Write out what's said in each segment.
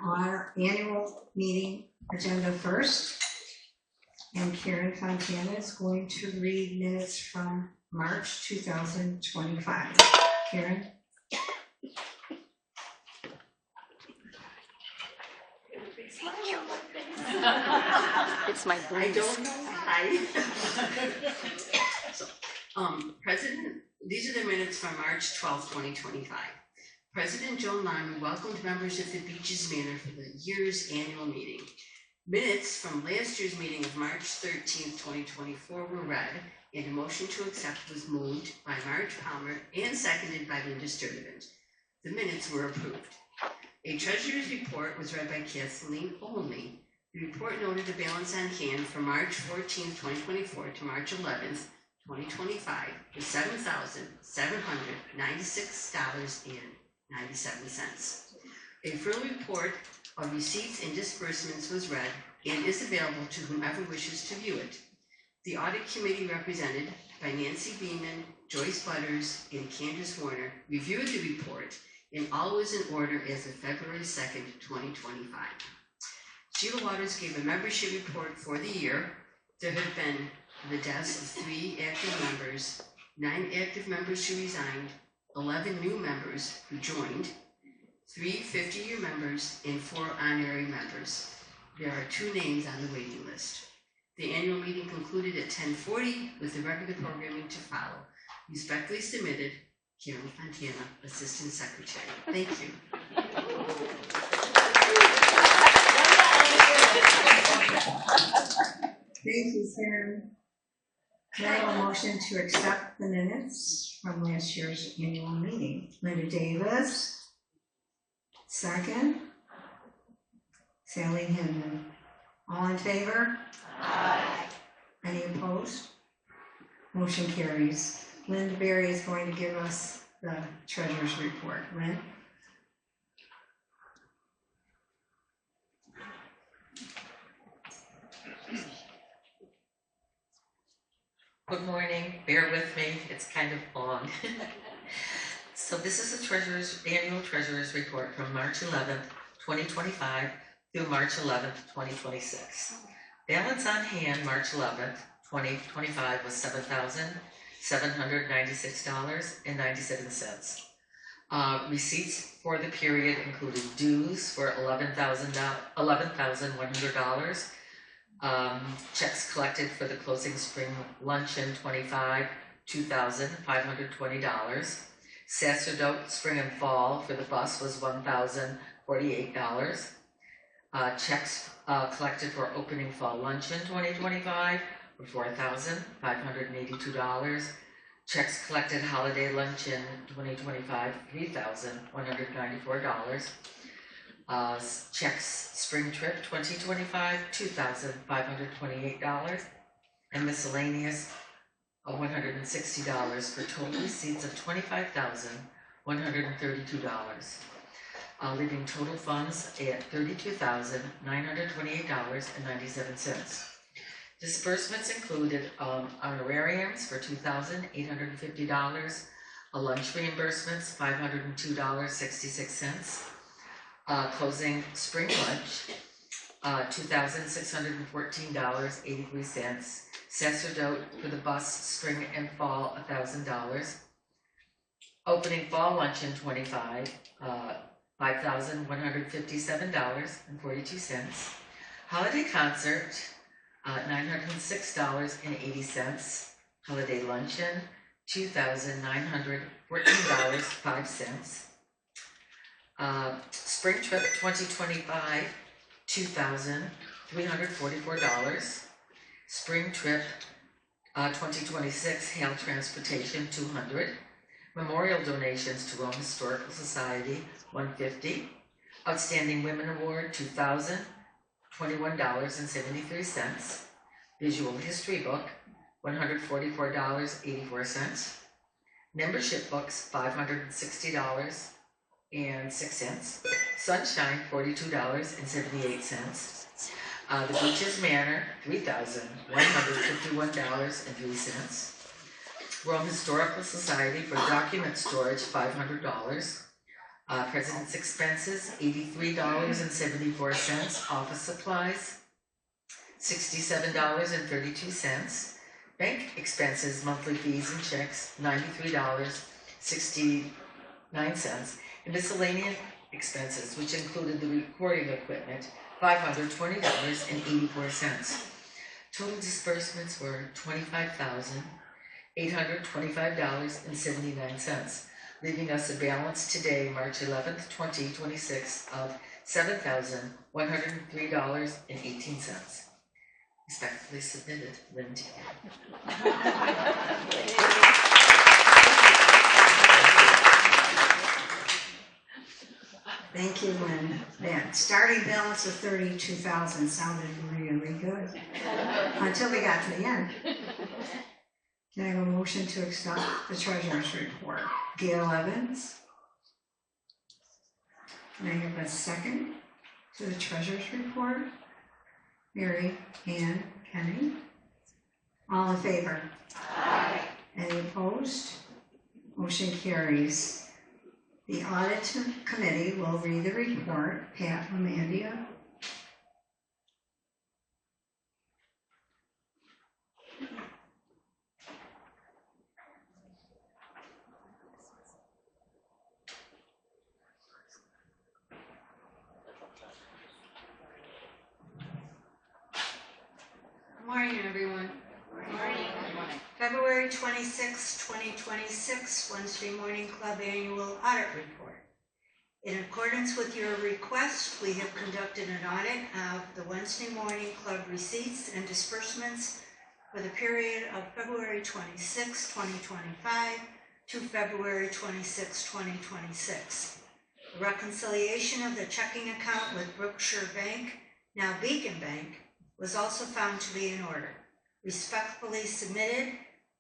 our annual meeting agenda first. And Karen Fontana is going to read minutes from March 2025. Karen? It's my voice. I don't know why. President, these are the minutes from March 12th, 2025. President Joan Lyman welcomed members of the Beaches Manor for the year's annual meeting. Minutes from last year's meeting of March 13th, 2024 were read, and a motion to accept was moved by Marge Palmer and seconded by Linda Sturdivant. The minutes were approved. A treasurer's report was read by Kathleen Olney. The report noted a balance on hand from March 14th, 2024 to March 11th, 2025 was $7,796.97. A full report of receipts and disbursements was read and is available to whomever wishes to view it. The audit committee, represented by Nancy Beeman, Joyce Butters, and Candace Warner, reviewed the report, and all was in order as of February 2nd, 2025. Sheila Waters gave a membership report for the year. There have been the deaths of 3 active members, 9 active members who resigned, 11 new members who joined, 3 50-year members, and 4 honorary members. There are 2 names on the waiting list. The annual meeting concluded at 10:40 with the regular programming to follow. Respectfully submitted, Karen Fontana, Assistant Secretary. Thank you. Thank you, Karen. Can I have a motion to accept the minutes from last year's annual meeting? Linda Davis. Second. Sally Hinman. All in favor? Aye. Any opposed? Motion carries. Linda Berry is going to give us the treasurer's report. Lynn? Good morning, bear with me, it's kind of long. So this is the annual treasurer's report from March 11th, 2025 through March 11th, 2026. Balance on hand March 11th, 2025 was $7,796.97. Receipts for the period included dues for $11,100. Checks collected for the closing spring luncheon 25, $2,520. Sacerdote spring and fall for the bus was $1,048. Checks collected for opening fall luncheon 2025 were $4,582. Checks collected holiday luncheon 2025 $3,194. Checks spring trip 2025 $2,528, and miscellaneous $160 for total receipts of $25,132, leaving total funds at $32,928.97. Disbursements included honorariums for $2,850, a lunch reimbursements $502.66. Closing spring lunch, $2,614.83. Sacerdote for the bus, spring and fall, $1,000. Opening fall luncheon 25, $5,157.42. Holiday concert, $906.80. Holiday luncheon, $2,914.05. Spring trip 2025, $2,344. Spring trip 2026, Hale Transportation, $200. Memorial donations to Rome Historical Society, $150. Outstanding Women Award, $2,021.73. Visual History Book, $144.84. Membership books, $560.06. Sunshine, $42.78. The Beaches Manor, $3,151.03. Rome Historical Society for document storage, $500. President's expenses, $83.74. Office supplies, $67.32. Bank expenses, monthly fees and checks, $93.69. And miscellaneous expenses, which included the recording equipment, $520.84. Total disbursements were $25,825.79, leaving us a balance today, March 11th, 2026, of $7,103.18. Respectfully submitted, Lynn T. Thank you, Lynn. That starting balance of 32,000 sounded really good until we got to the end. Can I have a motion to accept the treasurer's report? Gail Evans. Can I have a second to the treasurer's report? Mary Ann Kenny. All in favor? Aye. Any opposed? Motion carries. The audit committee will read the report. Pat Lamandia. Good morning, everyone. Good morning. February 26, 2026, Wednesday Morning Club Annual Audit Report. In accordance with your request, we have conducted an audit of the Wednesday Morning Club receipts and disbursements for the period of February 26, 2025 to February 26, 2026. The reconciliation of the checking account with Brookshire Bank, now Beacon Bank, was also found to be in order. Respectfully submitted,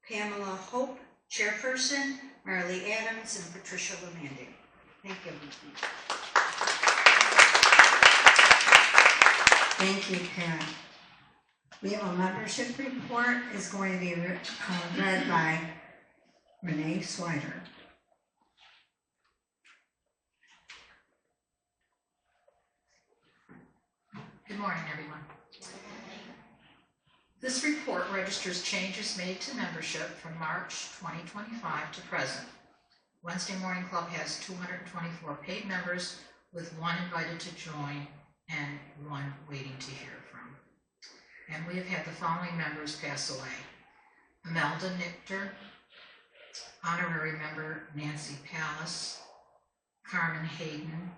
Pamela Hope, Chairperson, Marley Adams, and Patricia Lamandia. Thank you. Thank you, Pat. We have a membership report is going to be read by Renee Swider. Good morning, everyone. This report registers changes made to membership from March 2025 to present. Wednesday Morning Club has 224 paid members, with one invited to join and one waiting to hear from. And we have had the following members pass away: Imelda Nichter, honorary member Nancy Pallas, Carmen Hayden,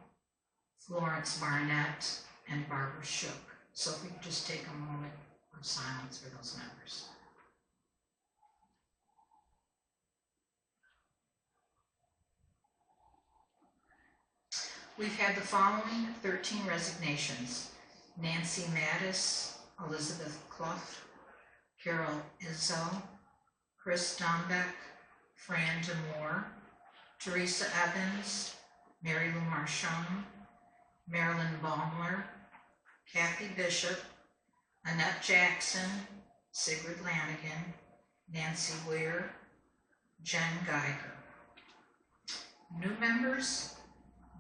Florence Barnett, and Barbara Shook. So if we could just take a moment of silence for those members. We've had the following 13 resignations: Nancy Mattis, Elizabeth Clough, Carol Izzo, Chris Dombeck, Fran DeMoore, Teresa Evans, Mary Lou Marchand, Marilyn Baumler, Kathy Bishop, Annette Jackson, Sigrid Lanigan, Nancy Weir, Jen Geiger. New members: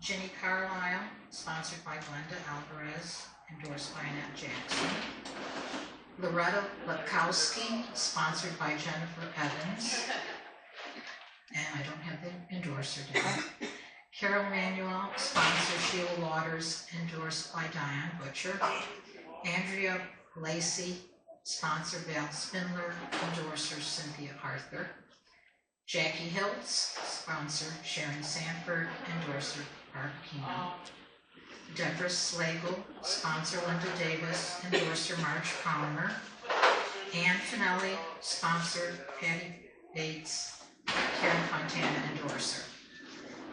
Ginny Carlisle, sponsored by Glenda Alvarez, endorsed by Annette Jackson. Loretta Lukowski, sponsored by Jennifer Evans, and I don't have the endorser down. Carol Manuel, sponsor Sheila Waters, endorsed by Diane Butcher. Andrea Lacey, sponsor Val Spindler, endorser Cynthia Arthur. Jackie Hiltz, sponsor Sharon Sanford, endorser Barb Keenan. Deborah Slagle, sponsor Linda Davis, endorser Marge Palmer. Ann Finelli, sponsor Patty Bates, Karen Fontana, endorser.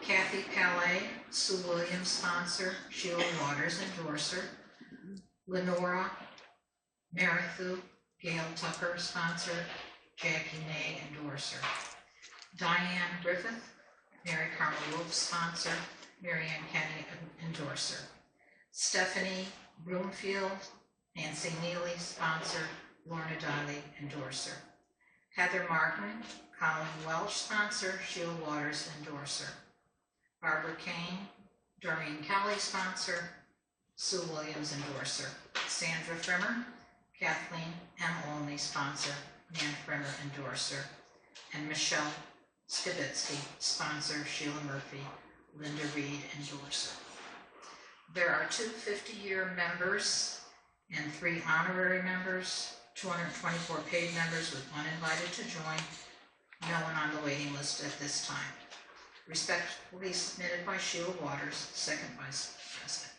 Kathy Palais, Sue Williams, sponsor, Sheila Waters, endorser. Lenora Marithu, Gail Tucker, sponsor, Jackie May, endorser. Diane Griffith, Mary Carmel Wolf, sponsor, Mary Ann Kenny, endorser. Stephanie Broomfield, Nancy Neely, sponsor, Lorna Diley, endorser. Heather Martin, Colin Welch, sponsor, Sheila Waters, endorser. Barbara Kane, Doreen Kelly, sponsor, Sue Williams, endorser, Sandra Frimmer, Kathleen M. Olney, sponsor, Nan Frimmer, endorser, and Michelle Skibitsky, sponsor, Sheila Murphy, Linda Reed, endorser. There are 2 50-year members and 3 honorary members, 224 paid members with 1 invited to join, no one on the waiting list at this time. Respectfully submitted by Sheila Waters, second vice president.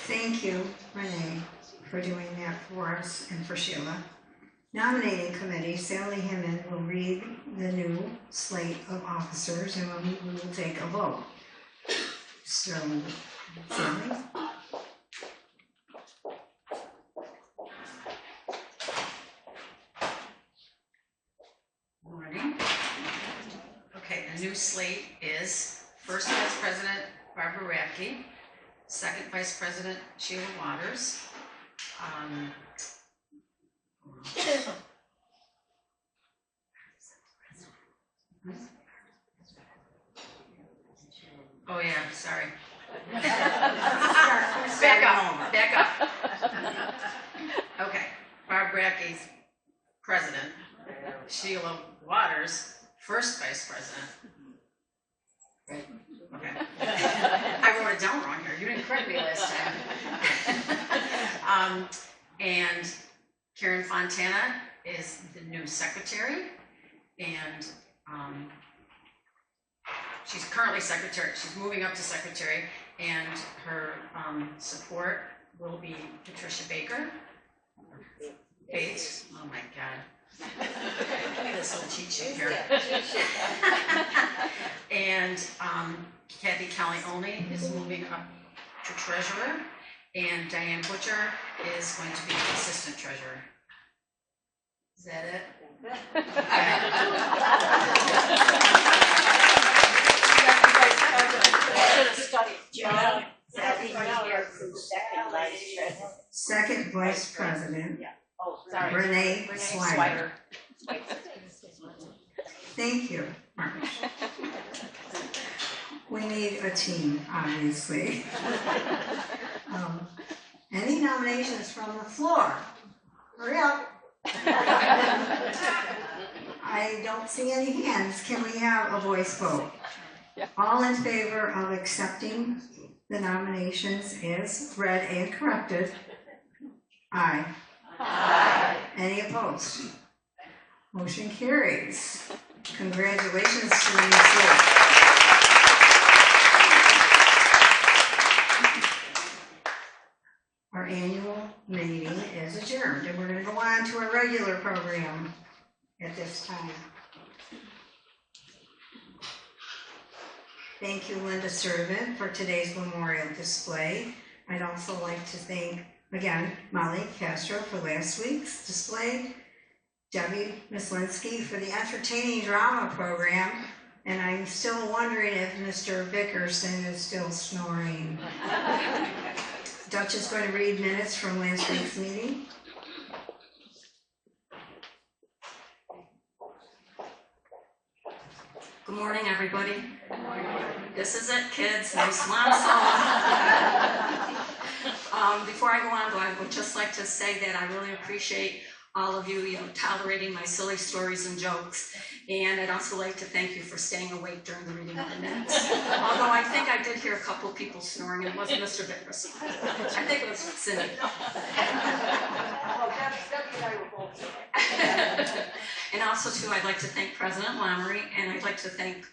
Thank you, Renee, for doing that for us and for Sheila. Nominating committee, Sally Hinman will read the new slate of officers and we will take a vote. So, Sally? Morning. Okay, the new slate is first vice president Barbara Radke, second vice president Sheila Waters, oh yeah, sorry. Back up. Okay, Barb Radke's president, Sheila Waters, first vice president. Right, okay. I wrote it down wrong here, you didn't correct me last time. And Karen Fontana is the new secretary, and she's currently secretary, she's moving up to secretary, and her support will be Patricia Baker. Bates, oh my God. This little cheat sheet here. And Kathy Kelly Olney is moving up to treasurer, and Diane Butcher is going to be assistant treasurer. Is that it? Second vice president, Oh, sorry. Renee Swider. Thank you, Mark. We need a team, obviously. Any nominations from the floor? Hurry up. I don't see any hands. Can we have a voice vote? All in favor of accepting the nominations as read and corrected? Aye. Aye. Any opposed? Motion carries. Congratulations to the new slate. Our annual meeting is adjourned, and we're going to go on to our regular program at this time. Thank you, Linda Servant, for today's memorial display. I'd also like to thank, again, Molly Castro for last week's display, Debbie Mislinski for the entertaining drama program, and I'm still wondering if Mr. Bickerson is still snoring. Dutch is going to read minutes from last week's meeting. Good morning, everybody. This is it, kids. No swan song. Before I go on, though, I would just like to say that I really appreciate all of you, tolerating my silly stories and jokes. And I'd also like to thank you for staying awake during the reading of the minutes. Although I think I did hear a couple of people snoring, and it wasn't Mr. Bickerson. I think it was Cindy. And also, too, I'd like to thank President Lamory, and I'd like to thank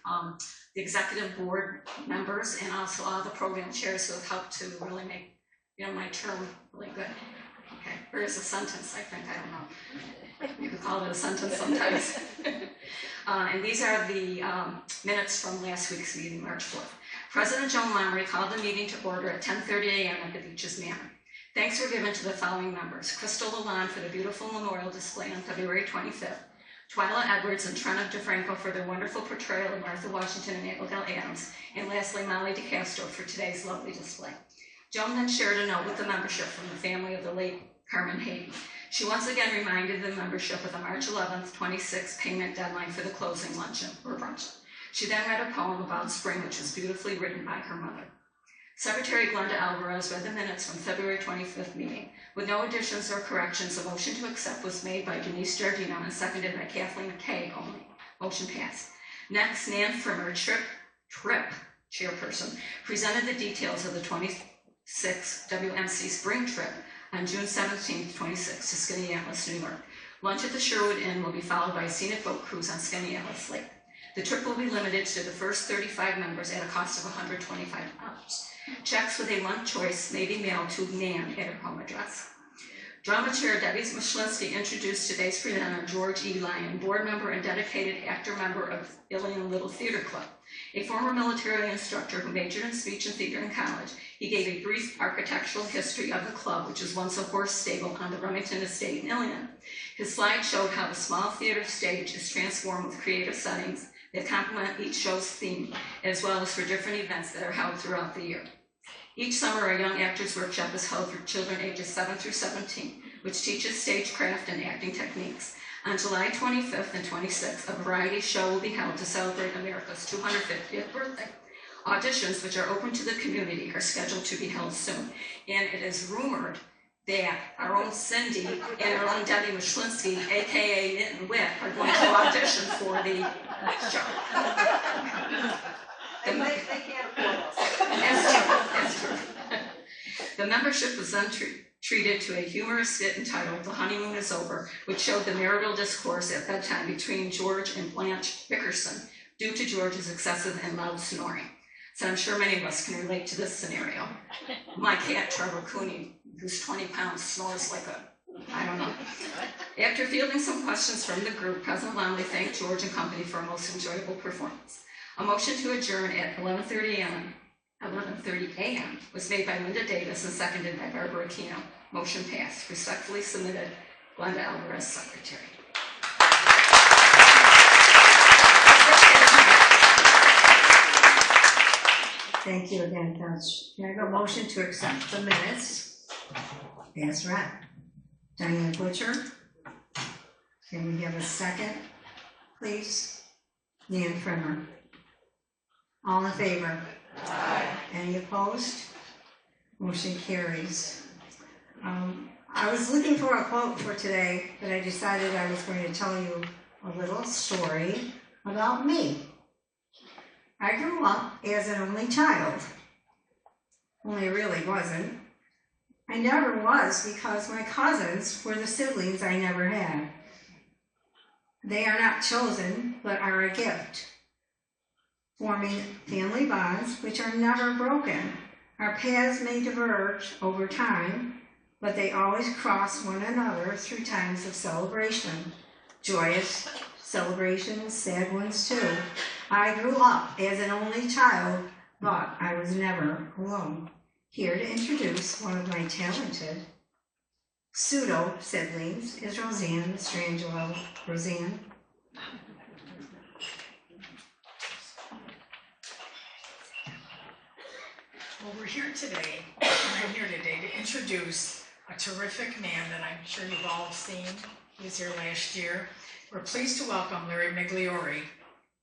the executive board members and also all the program chairs who have helped to really make my term really good. Okay, or is a sentence, I think, I don't know. You could call it a sentence sometimes. And these are the minutes from last week's meeting, March 4th. President Joan Lamory called the meeting to order at 10:30 a.m. at the Beaches Manor. Thanks were given to the following members: Crystal Lalonde for the beautiful memorial display on February 25th, Twyla Edwards and Trina DeFranco for their wonderful portrayal of Martha Washington and Abigail Adams, and lastly, Molly DeCastro for today's lovely display. Joan then shared a note with the membership from the family of the late Carmen Hayden. She once again reminded the membership of the March 11th, 26th payment deadline for the closing luncheon or brunch. She then read a poem about spring, which was beautifully written by her mother. Secretary Glenda Alvarez read the minutes from February 25th meeting. With no additions or corrections, a motion to accept was made by Denise Giardino and seconded by Kathleen McKay only. Motion passed. Next, Nan Frimmer, TRIP chairperson, presented the details of the 26th WMC spring trip on June 17th, 26th to Skaneateles, New York. Lunch at the Sherwood Inn will be followed by a scenic boat cruise on Skaneateles Lake. The trip will be limited to the first 35 members at a cost of $125. Checks with a lunch choice may be mailed to Nan at her home address. Drama chair Debbie Mishlinsky introduced today's presenter, George E. Lyon, board member and dedicated actor member of Ilion Little Theater Club. A former military instructor who majored in speech and theater in college, he gave a brief architectural history of the club, which was once a horse stable on the Remington estate in Ilion. His slide showed how the small theater stage is transformed with creative settings that complement each show's theme, as well as for different events that are held throughout the year. Each summer, a Young Actors Workshop is held for children ages 7 through 17, which teaches stagecraft and acting techniques. On July 25th and 26th, a variety show will be held to celebrate America's 250th birthday. Auditions, which are open to the community, are scheduled to be held soon. And it is rumored that our own Cindy and our own Debbie Mishlinsky, aka Knit and Wit, are going to audition for the show. They can't afford us. That's true. The membership was then treated to a humorous skit entitled The Honeymoon is Over, which showed the marital discourse at bedtime between George and Blanche Bickerson due to George's excessive and loud snoring. So I'm sure many of us can relate to this scenario. My cat, Trevor Cooney, who's 20 pounds, snores like I don't know. After fielding some questions from the group, President Lumley thanked George and company for a most enjoyable performance. A motion to adjourn at 11:30 a.m. was made by Linda Davis and seconded by Barbara Aquino. Motion passed. Respectfully submitted, Glenda Alvarez, Secretary. Thank you again, Coach. Can I have a motion to accept the minutes as read? Diane Butcher. Can we have a second, please? Nan Frimmer. All in favor? Aye. Any opposed? Motion carries. I was looking for a quote for today, but I decided I was going to tell you a little story about me. I grew up as an only child. Only I really wasn't. I never was because my cousins were the siblings I never had. They are not chosen, but are a gift, forming family bonds which are never broken. Our paths may diverge over time, but they always cross one another through times of celebration. Joyous celebrations, sad ones too. I grew up as an only child, but I was never alone. Here to introduce one of my talented pseudo-siblings is Roseanne Mastrangelo. Roseanne. Well, we're here today, I'm here today to introduce a terrific man that I'm sure you've all seen. He was here last year. We're pleased to welcome Larry Migliori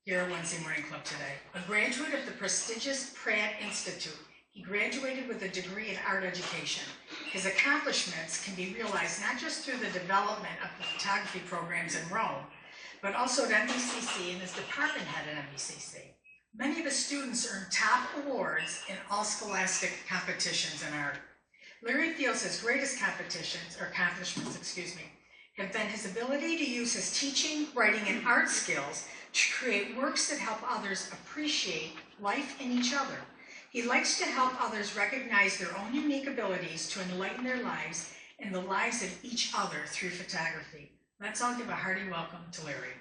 here at Wednesday Morning Club today. A graduate of the prestigious Pratt Institute, he graduated with a degree in art education. His accomplishments can be realized not just through the development of the photography programs in Rome, but also at MBCC and as department head at MBCC. Many of his students earn top awards in all scholastic competitions in art. Larry feels his greatest accomplishments, have been his ability to use his teaching, writing, and art skills to create works that help others appreciate life and each other. He likes to help others recognize their own unique abilities to enlighten their lives and the lives of each other through photography. Let's all give a hearty welcome to Larry.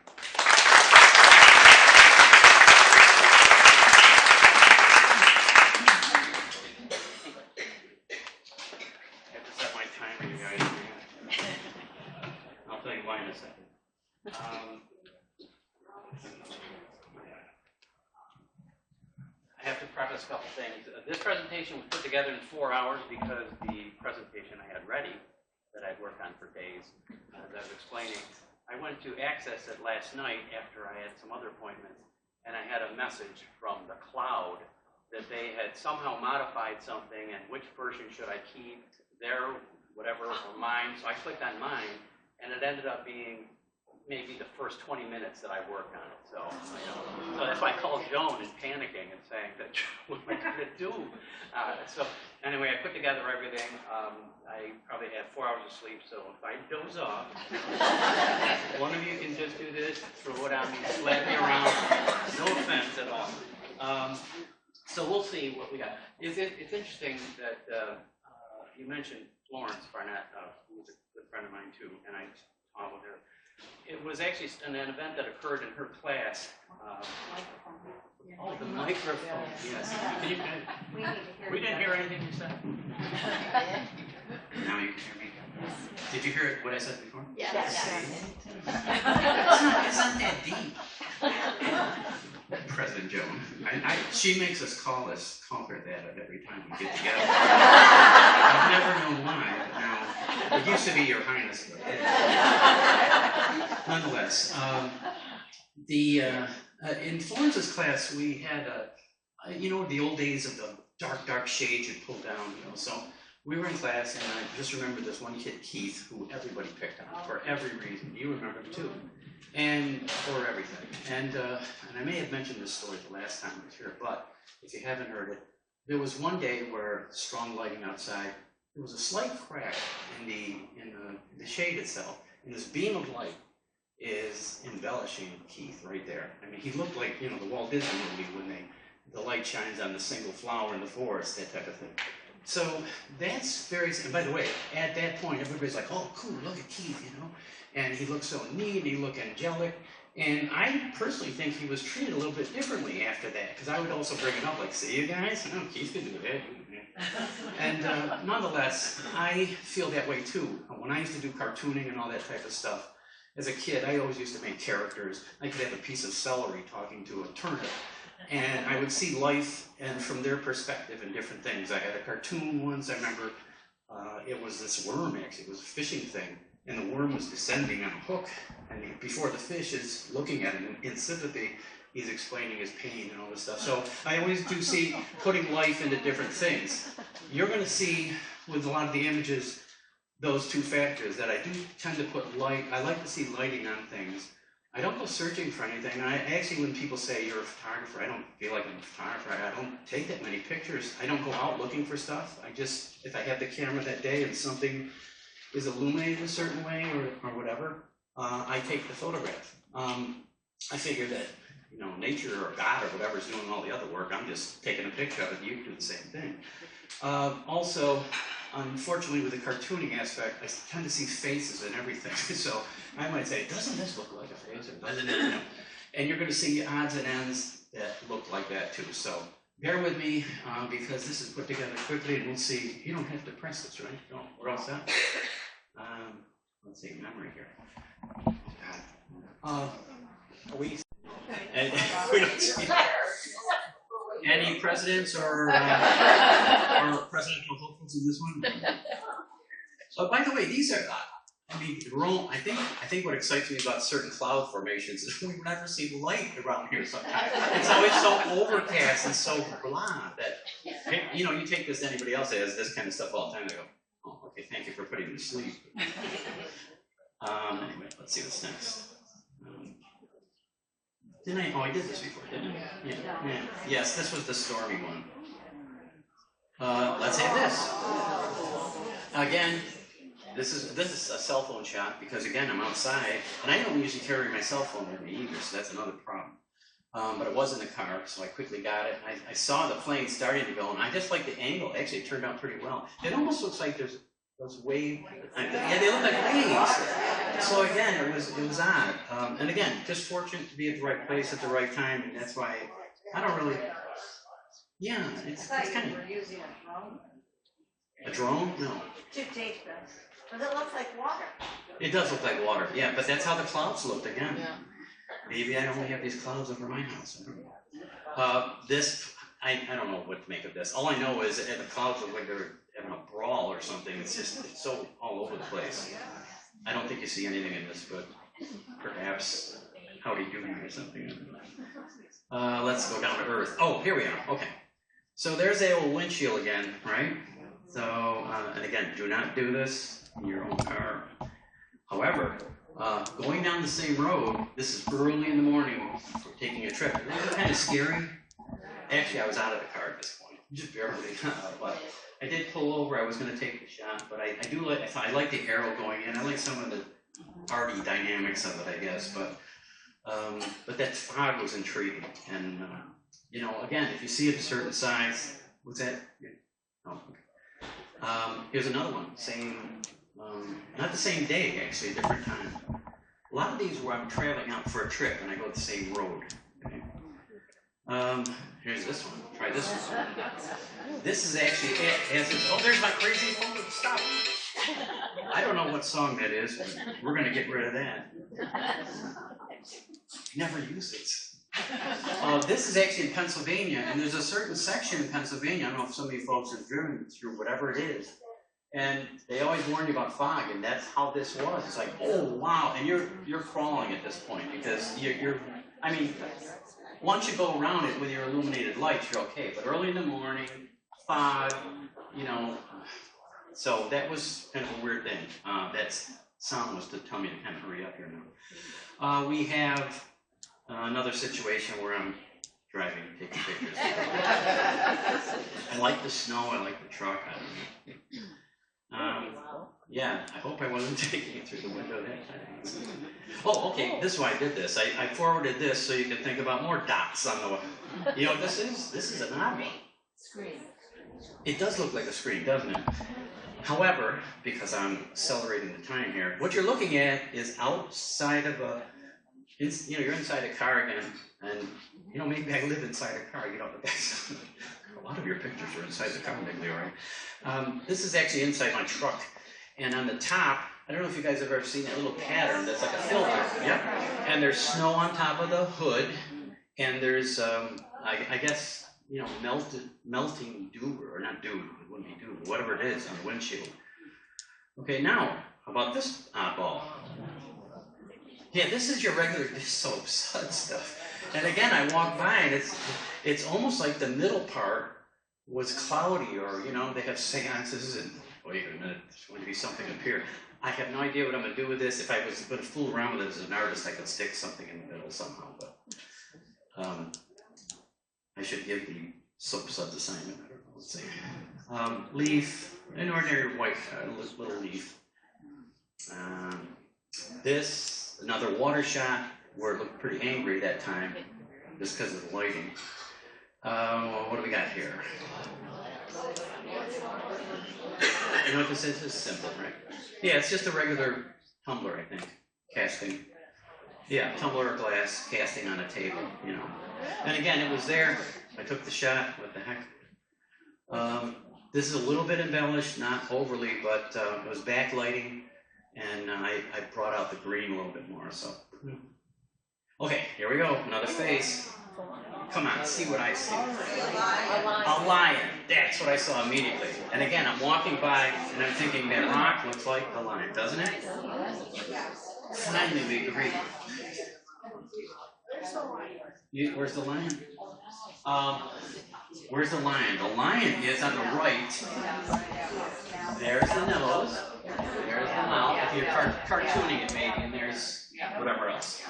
Why in a second. I have to preface a couple things. This presentation was put together in 4 hours because the presentation I had ready that I'd worked on for days. As I was explaining, I went to access it last night after I had some other appointments, and I had a message from the cloud that they had somehow modified something, and which version should I keep, their whatever or mine. So I clicked on mine, and it ended up being maybe the first 20 minutes that I worked on it. So, so that's why I called Joan and panicking and saying, that, what am I going to do? So anyway, I put together everything. I probably had 4 hours of sleep, so if I doze off, one of you can just do this, throw it on me, slap me around. No offense at all. So we'll see what we got. It's interesting that you mentioned Florence Barnett, who was a good friend of mine too, and I talked with her. It was actually an event that occurred in her class. Oh, the microphone, yes. Can you, we didn't hear anything you said. Now you can hear me. Did you hear what I said before? Yes. It's not that deep. President Joan, she makes us call her that every time we get together. I've never known why, but now it used to be Your Highness. But nonetheless, in Florence's class we had the old days of the dark shades you pulled down, so we were in class, and I just remember this one kid, Keith, who everybody picked on for every reason. You remember him too. And for everything. And I may have mentioned this story the last time I was here, but if you haven't heard it, there was one day where strong lighting outside, there was a slight crack in the shade itself, and this beam of light is embellishing Keith right there. I mean, he looked like, the Walt Disney movie when the light shines on the single flower in the forest, that type of thing. So that's very, and by the way, at that point, everybody's like, oh, cool, look at Keith, and he looked so neat, and he looked angelic, and I personally think he was treated a little bit differently after that, because I would also bring it up, like, see you guys? Oh, Keith can do that. And nonetheless, I feel that way too. When I used to do cartooning and all that type of stuff, as a kid, I always used to make characters. I could have a piece of celery talking to a turnip, and I would see life and from their perspective and different things. I had a cartoon once, I remember, it was this worm actually, it was a fishing thing, and the worm was descending on a hook, and before the fish is looking at him in sympathy, he's explaining his pain and all this stuff. So I always do see putting life into different things. You're going to see with a lot of the images those two factors, that I do tend to put light. I like to see lighting on things. I don't go searching for anything. I actually, when people say you're a photographer, I don't feel like I'm a photographer. I don't take that many pictures. I don't go out looking for stuff. I just, if I have the camera that day and something is illuminated a certain way or whatever, I take the photograph. I figure that, nature or God or whatever is doing all the other work. I'm just taking a picture of it. You do the same thing. Also, unfortunately, with the cartooning aspect, I tend to see faces and everything. So I might say, doesn't this look like a face? Or doesn't it? And you're going to see odds and ends that look like that too. So bear with me because this is put together quickly, and we'll see. You don't have to press this, right? No, we're all set. Let's see, memory here. Are we? And we don't see any presidents or presidential hopefuls in this one. Oh, by the way, these are. Rome. I think what excites me about certain cloud formations is we never see light around here sometimes. It's always so overcast and so blah that you take this to anybody else that has this kind of stuff all the time. They go, oh, okay, thank you for putting me to sleep. Anyway, let's see what's next. Didn't I? Oh, I did this before, didn't I? Yeah. Yes, this was the stormy one. Let's have this. Again, this is a cell phone shot because again I'm outside and I don't usually carry my cell phone with me either, so that's another problem. But it was in the car, so I quickly got it. I saw the plane starting to go, and I just like the angle. Actually, it turned out pretty well. It almost looks like there's those waves. Yeah, they look like waves. So again, it was odd. And again, just fortunate to be at the right place at the right time, and that's why I don't really. Yeah, it's kind of. You were using a drone? A drone? No. To take this, but it looks like water. It does look like water, yeah, but that's how the clouds looked again. Yeah. Maybe I only have these clouds over my house. I don't know. This, I don't know what to make of this. All I know is that the clouds look like they're in a brawl or something. It's so all over the place. I don't think you see anything in this, but perhaps howdy doody or something. Let's go down to earth. Oh, here we are. Okay. So there's the old windshield again, right? So, and again, do not do this in your own car. However, going down the same road, this is early in the morning, taking a trip. It was kind of scary. Actually, I was out of the car at this point, just barely. But I did pull over. I was going to take the shot, but I do like. I like the arrow going in. I like some of the arty dynamics of it, I guess. But that fog was intriguing, and you know, again, if you see it a certain size, what's that? Oh, okay. Here's another one. Same, not the same day, actually, a different time. A lot of these where I'm traveling out for a trip and I go the same road. Okay? Here's this one. Try this one. This is actually oh, there's my crazy phone. Stop. I don't know what song that is, but we're gonna get rid of that. Never use it. This is actually in Pennsylvania, and there's a certain section in Pennsylvania. I don't know if some of you folks have driven through whatever it is, and they always warn you about fog, and that's how this was. It's like, oh wow, and you're crawling at this point because you're. I mean, once you go around it with your illuminated lights, you're okay. But early in the morning, fog, you know. So that was kind of a weird thing. That sound was to tell me to kind of hurry up here now. We have another situation where I'm driving, taking pictures. I like the snow, I like the truck, I don't know. Yeah, I hope I wasn't taking it through the window that time. Oh, okay, this is why I did this. I forwarded this so you can think about more dots on the, you know, this is an odd one. Screen. It does look like a screen, doesn't it? However, because I'm accelerating the time here, what you're looking at is outside of you know, you're inside a car again, and, you know, maybe I live inside a car, you know, a lot of your pictures are inside the car, Migliori. This is actually inside my truck, and on the top, I don't know if you guys have ever seen that little pattern that's like a filter, yep, and there's snow on top of the hood, and there's, I guess, you know, melting dew, or not dew, it wouldn't be dew, whatever it is on the windshield. Okay, now, how about this oddball? Yeah, this is your regular dish soap sud stuff. And again, I walk by and it's almost like the middle part was cloudy, or, you know, they have seances and, wait a minute, there's going to be something up here. I have no idea what I'm going to do with this. If I was going to fool around with it as an artist, I could stick something in the middle somehow, but I should give the soap suds assignment. I don't know, let's see. Leaf, an ordinary white little leaf. This, another water shot where it looked pretty angry that time, just because of the lighting. What do we got here? You know what this is? It's simple, right? Yeah, it's just a regular tumbler, I think, casting. Yeah, tumbler or glass, casting on a table, you know. And again, it was there. I took the shot. What the heck? This is a little bit embellished, not overly, but it was backlighting, and I brought out the green a little bit more. So, okay, here we go. Another face. Come on, see what I see. A lion. That's what I saw immediately. And again, I'm walking by, and I'm thinking that rock looks like a lion, doesn't it? Finally, we agree. Where's the lion? Where's the lion? The lion is on the right. There's the nose. There's the mouth. If you're cartooning it, maybe, and there's whatever else.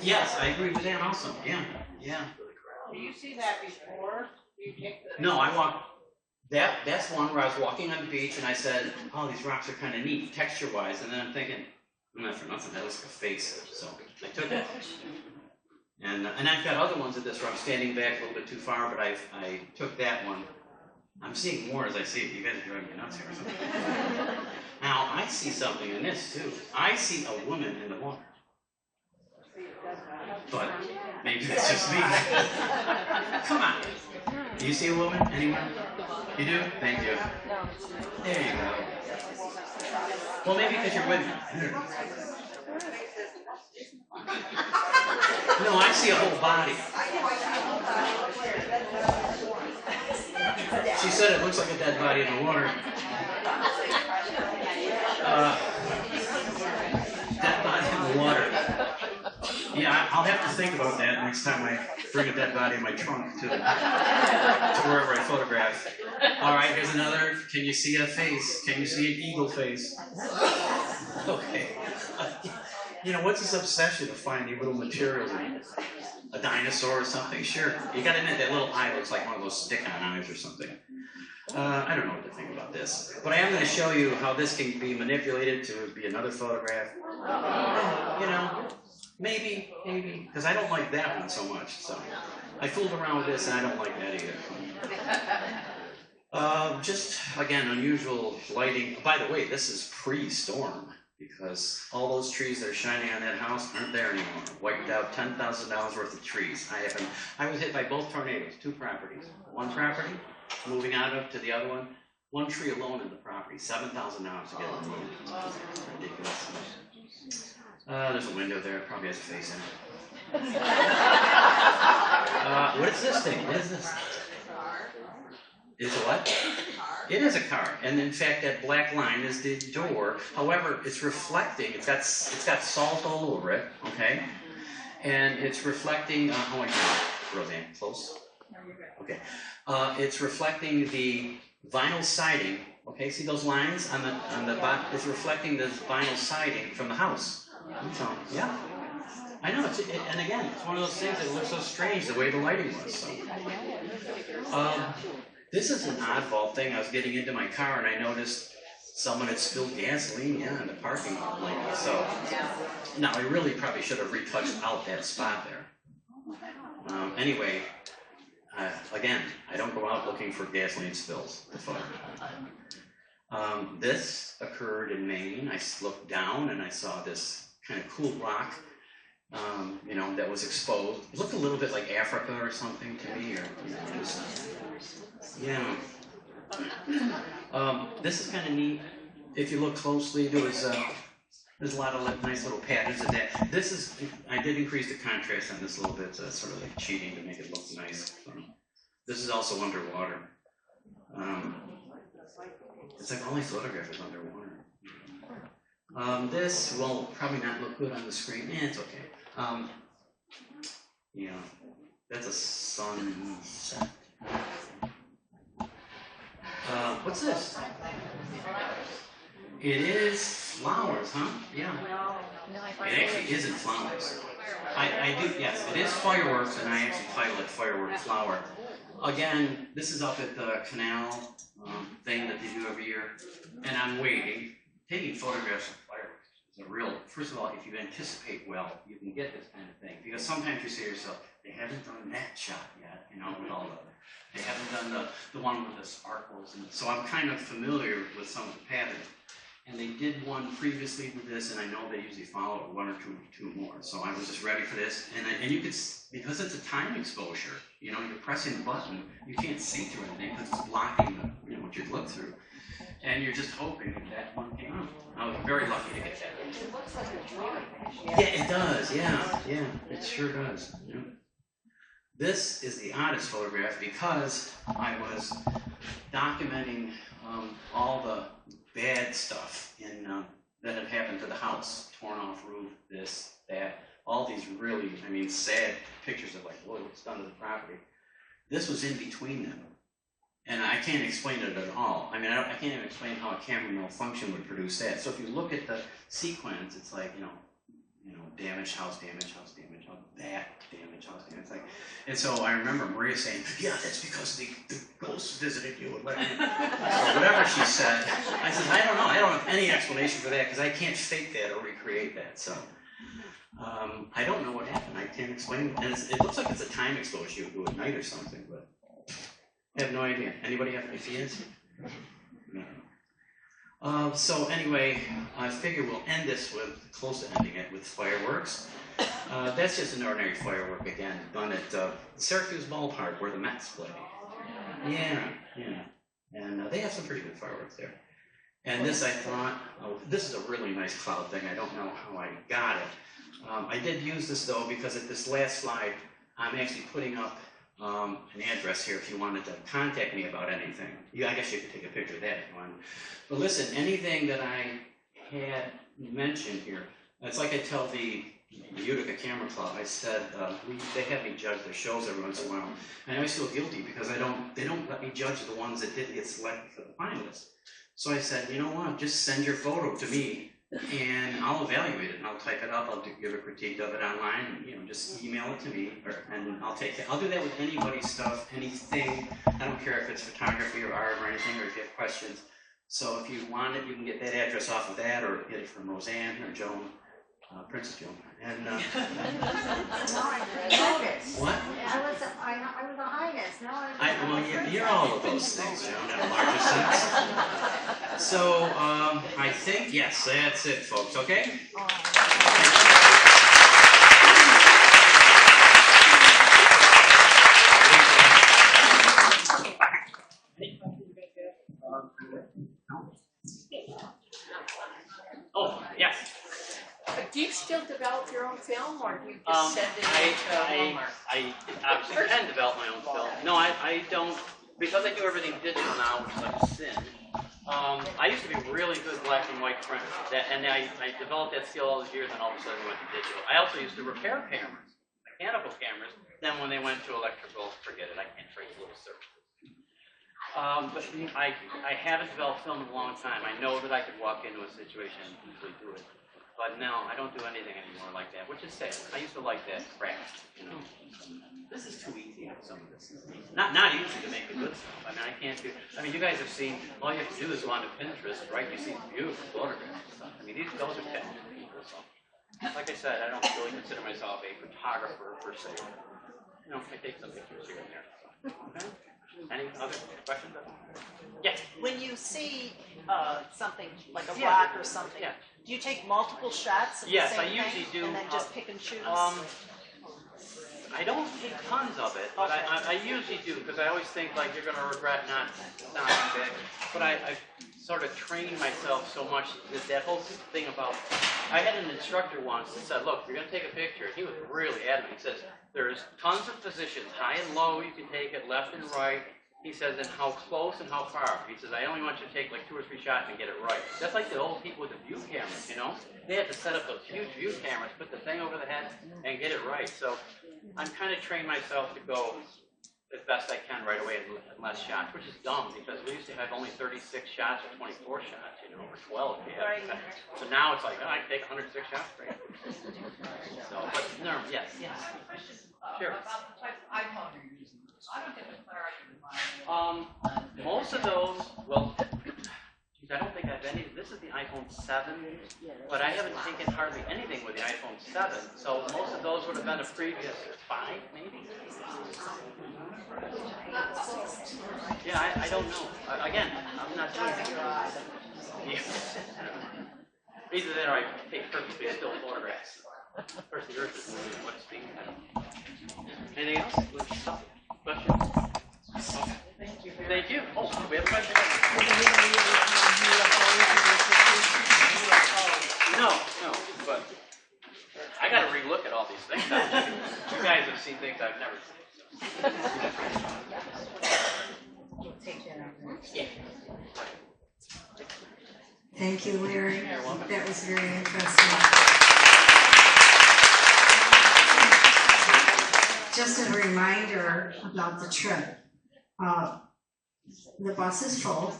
Yes, I agree with that also. Yeah. Do you see that before you take the? No, I walked. That's one where I was walking on the beach and I said, "Oh, these rocks are kind of neat, texture-wise." And then I'm thinking, not for nothing, that looks like a face. So I took it. And I've got other ones of this where I'm standing back a little bit too far, but I took that one. I'm seeing more as I see it. You guys are driving me nuts here. Now, I see something in this, too. I see a woman in the water. But maybe that's just me. Come on. Do you see a woman anywhere? You do? Thank you. There you go. Well, maybe because you're with me. No, I see a whole body. She said it looks like a dead body in the water. Dead body in the water. Yeah, I'll have to think about that next time I bring a dead body in my trunk to wherever I photograph. All right, here's another. Can you see a face? Can you see an eagle face? Okay. You know, what's this obsession of finding little materials? A dinosaur or something? Sure. You gotta admit that little eye looks like one of those stick-on eyes or something. I don't know what to think about this. But I am going to show you how this can be manipulated to be another photograph. You know, maybe, because I don't like that one so much. So I fooled around with this and I don't like that either. Just, again, unusual lighting. By the way, this is pre-storm because all those trees that are shining on that house aren't there anymore. Wiped out $10,000 worth of trees. I was hit by both tornadoes, 2 properties. One property, moving out of to the other one. One tree alone in the property, $7,000 to get it removed. Ridiculous. There's a window there, it probably has a face in it. What is this thing? What is this? Is it what? It is a car, and in fact, that black line is the door. However, it's reflecting. It's got salt all over it, okay? And it's reflecting. How do I do, Roseanne? Close. Okay. It's reflecting the vinyl siding. Okay, see those lines on the bottom? It's reflecting the vinyl siding from the house. So, yeah. I know. And again, it's one of those things that looks so strange the way the lighting was. So. This is an oddball thing. I was getting into my car and I noticed someone had spilled gasoline, in the parking lot. So, now I really probably should have retouched out that spot there. Anyway, again, I don't go out looking for gasoline spills. This occurred in Maine. I looked down and I saw this kind of cool rock, that was exposed. It looked a little bit like Africa or something to me, or this is kind of neat. If you look closely, there's a lot of nice little patterns in that. I did increase the contrast on this a little bit, so that's sort of like cheating to make it look nice. This is also underwater. It's like all my photograph is underwater. This will probably not look good on the screen. It's okay. That's a sunset. What's this? It is flowers, huh? Yeah. It actually isn't flowers. I do, yes, it is fireworks, and I actually title it Firework Flower. Again, this is up at the canal thing that they do every year, and I'm waiting. Taking photographs of fireworks is a real, first of all, if you anticipate well, you can get this kind of thing. Because sometimes you say to yourself, they haven't done that shot yet, with all they haven't done the one with the sparkles. And so I'm kind of familiar with some of the patterns. And they did one previously with this, and I know they usually follow it with one or two more. So I was just ready for this. And you could, because it's a time exposure, you're pressing the button, you can't see through anything because it's blocking what you'd look through. And you're just hoping that one came out. I was very lucky to get that. It looks like a drawing. Yeah, it does. Yeah, it sure does. Yeah. This is the oddest photograph because I was documenting all the bad stuff that had happened to the house. Torn off roof, this, that, all these really, sad pictures of what's done to the property. This was in between them. And I can't explain it at all. I can't even explain how a camera malfunction would produce that. So if you look at the sequence, it's like, damaged house, damaged house, damaged house, that damaged house, damaged. And so I remember Maria saying, yeah, that's because the ghost visited you. And so whatever she said, I said, I don't know. I don't have any explanation for that because I can't fake that or recreate that. So I don't know what happened. I can't explain it. And it looks like it's a time exposure you do at night or something, but I have no idea. Anybody have any ideas? No. So anyway, I figure we'll end this with, close to ending it, with fireworks. That's just an ordinary firework, again, done at Syracuse Ballpark, where the Mets play. Yeah. And they have some pretty good fireworks there. And this, I thought, this is a really nice cloud thing. I don't know how I got it. I did use this, though, because at this last slide, I'm actually putting up an address here if you wanted to contact me about anything. Yeah, I guess you could take a picture of that if you want. But listen, anything that I had mentioned here, it's like I tell the Utica Camera Club. I said they have me judge their shows every once in a while, and I always feel guilty because they don't let me judge the ones that didn't get selected for the finalists. So I said, you know what, just send your photo to me and I'll evaluate it and I'll type it up, I'll give a critique of it online, and, just email it to me, and I'll do that with anybody's stuff, anything. I don't care if it's photography or art or anything, or if you have questions. So if you want it, you can get that address off of that, or get it from Roseanne or Joan, Princess Joan. And what? I was a highness, no, You're all of those things, Joan, in a larger sense. So I think, yes, that's it, folks, okay? Oh, yes. Do you still develop your own film, or do you just send it to Walmart? I obviously can develop my own film. No, I don't, because I do everything digital now, which is like a sin. I used to be really good black and white printer, and I developed that skill all those years, and all of a sudden went to digital. I also used to repair cameras, mechanical cameras. Then when they went to electrical, forget it, I can't trade little services. But I haven't developed film in a long time. I know that I could walk into a situation and easily do it. But no, I don't do anything anymore like that, which is sad. I used to like that craft, This is too easy, some of this. Not easy to make the good stuff. I mean, I can't do, you guys have seen, all you have to do is go on to Pinterest, right? You see beautiful photographs and stuff. I mean, those are talented people, so. Like I said, I don't really consider myself a photographer per se. I take some pictures here and there. So. Okay. Any other questions? Yeah. When you see something like a rock or something, do you take multiple shots of the Yes, same I usually thing do. and then just pick and choose? I don't take tons of it, but I usually do, because I always think like you're going to regret not doing it. But I sort of trained myself so much that whole thing about, I had an instructor once that said, look, you're going to take a picture. He was really adamant. He says, there's tons of positions, high and low, you can take it left and right. He says, and how close and how far. He says, I only want you to take like 2 or 3 shots and get it right. That's like the old people with the view cameras, They had to set up those huge view cameras, put the thing over the head, and get it right. So I'm kind of trained myself to go as best I can right away in less shots, which is dumb because we used to have only 36 shots or 24 shots, or 12 if you had. So now it's like, I can take 106 shots straight. So, but no, yes. Sure. About the type of iPhone you're using. I don't get the clarity in Most of those, well, I don't think I've any. This is the iPhone 7, but I haven't taken hardly anything with the iPhone 7. So most of those would have been a previous 5, maybe. Yeah, I don't know. Again, I'm not doing it. Yeah. Either that or I take perfectly still photographs. Of course, the Earth is moving. What's being? Anything else? Questions? Okay. Thank you. Oh, we have a question. No, but I got to relook at all these things. You guys have seen things I've never seen. Yeah. Thank you, Larry. That was very interesting. Just a reminder about the trip. The bus is full.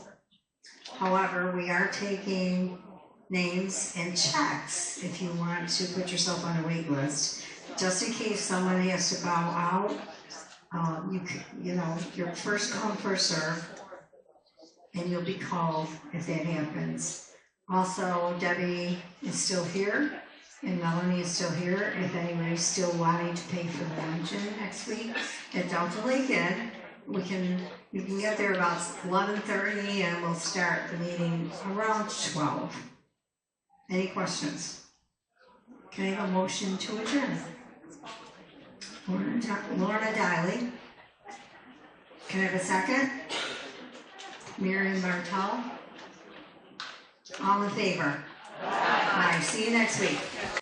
However, we are taking names and checks if you want to put yourself on a wait list. Just in case someone has to bow out, you're first come, first serve, and you'll be called if that happens. Also, Debbie is still here, and Melanie is still here. If anybody's still wanting to pay for the luncheon next week at Delta Lake Ed, you can get there about 11:30, and we'll start the meeting around 12. Any questions? Can I have a motion to adjourn? Lorna Diley. Can I have a second? Miriam Bartel. All in favor? Aye. See you next week.